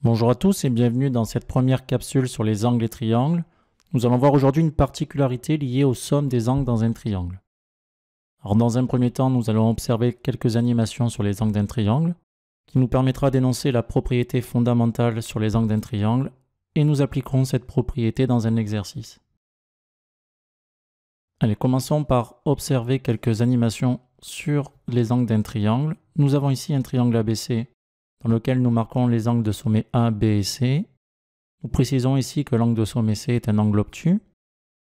Bonjour à tous et bienvenue dans cette première capsule sur les angles et triangles. Nous allons voir aujourd'hui une particularité liée aux sommes des angles dans un triangle. Alors dans un premier temps, nous allons observer quelques animations sur les angles d'un triangle, qui nous permettra d'énoncer la propriété fondamentale sur les angles d'un triangle, et nous appliquerons cette propriété dans un exercice. Allez, commençons par observer quelques animations sur les angles d'un triangle. Nous avons ici un triangle ABC, dans lequel nous marquons les angles de sommet A, B et C. Nous précisons ici que l'angle de sommet C est un angle obtus.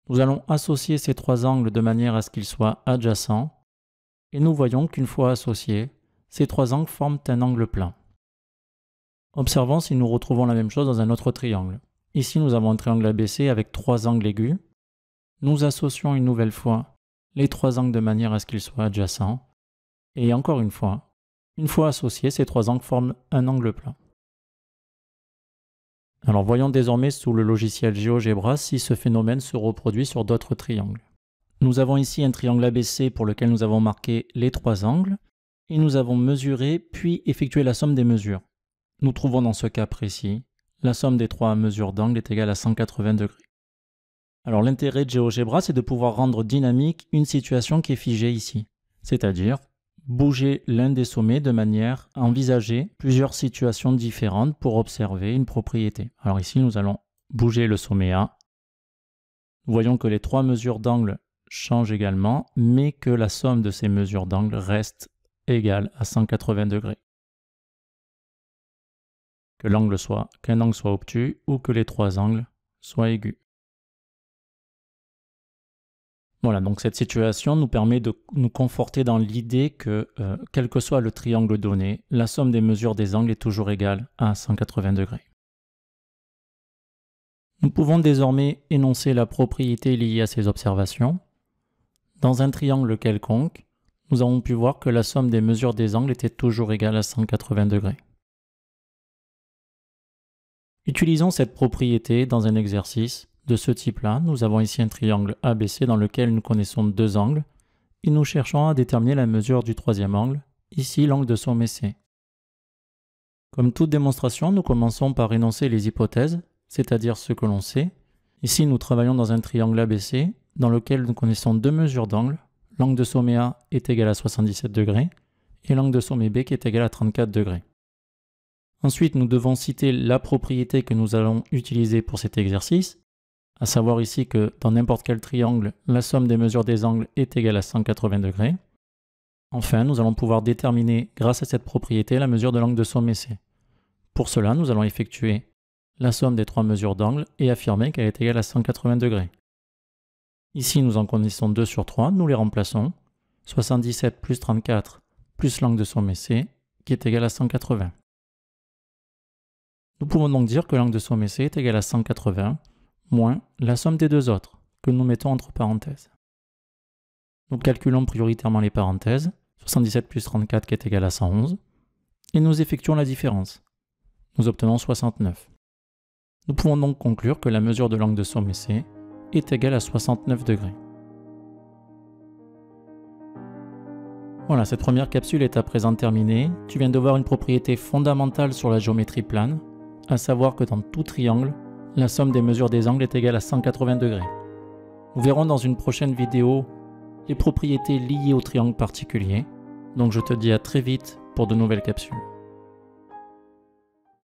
Nous allons associer ces trois angles de manière à ce qu'ils soient adjacents. Et nous voyons qu'une fois associés, ces trois angles forment un angle plein. Observons si nous retrouvons la même chose dans un autre triangle. Ici, nous avons un triangle ABC avec trois angles aigus. Nous associons une nouvelle fois les trois angles de manière à ce qu'ils soient adjacents. Et encore une fois associés, ces trois angles forment un angle plein. Alors voyons désormais sous le logiciel GeoGebra si ce phénomène se reproduit sur d'autres triangles. Nous avons ici un triangle ABC pour lequel nous avons marqué les trois angles et nous avons mesuré puis effectué la somme des mesures. Nous trouvons dans ce cas précis, la somme des trois mesures d'angle est égale à 180 degrés. Alors l'intérêt de GeoGebra, c'est de pouvoir rendre dynamique une situation qui est figée ici, c'est-à-dire bouger l'un des sommets de manière à envisager plusieurs situations différentes pour observer une propriété. Alors ici, nous allons bouger le sommet A. Nous voyons que les trois mesures d'angle changent également, mais que la somme de ces mesures d'angle reste égale à 180 degrés. Qu'un angle soit obtus ou que les trois angles soient aigus. Voilà, donc cette situation nous permet de nous conforter dans l'idée que, quel que soit le triangle donné, la somme des mesures des angles est toujours égale à 180 degrés. Nous pouvons désormais énoncer la propriété liée à ces observations. Dans un triangle quelconque, nous avons pu voir que la somme des mesures des angles était toujours égale à 180 degrés. Utilisons cette propriété dans un exercice de ce type-là. Nous avons ici un triangle ABC dans lequel nous connaissons deux angles et nous cherchons à déterminer la mesure du troisième angle, ici l'angle de sommet C. Comme toute démonstration, nous commençons par énoncer les hypothèses, c'est-à-dire ce que l'on sait. Ici, nous travaillons dans un triangle ABC dans lequel nous connaissons deux mesures d'angle. L'angle de sommet A est égal à 77 degrés et l'angle de sommet B qui est égal à 34 degrés. Ensuite, nous devons citer la propriété que nous allons utiliser pour cet exercice, à savoir ici que dans n'importe quel triangle, la somme des mesures des angles est égale à 180 degrés. Enfin, nous allons pouvoir déterminer, grâce à cette propriété, la mesure de l'angle de sommet C. Pour cela, nous allons effectuer la somme des trois mesures d'angle et affirmer qu'elle est égale à 180 degrés. Ici, nous en connaissons 2 sur 3, nous les remplaçons. 77 plus 34 plus l'angle de sommet C, qui est égal à 180. Nous pouvons donc dire que l'angle de sommet C est égal à 180 moins la somme des deux autres, que nous mettons entre parenthèses. Nous calculons prioritairement les parenthèses, 77 plus 34 qui est égal à 111, et nous effectuons la différence. Nous obtenons 69. Nous pouvons donc conclure que la mesure de l'angle de sommet C est égale à 69 degrés. Voilà, cette première capsule est à présent terminée. Tu viens de voir une propriété fondamentale sur la géométrie plane, à savoir que dans tout triangle, la somme des mesures des angles est égale à 180 degrés. Nous verrons dans une prochaine vidéo les propriétés liées au triangle particulier. Donc je te dis à très vite pour de nouvelles capsules.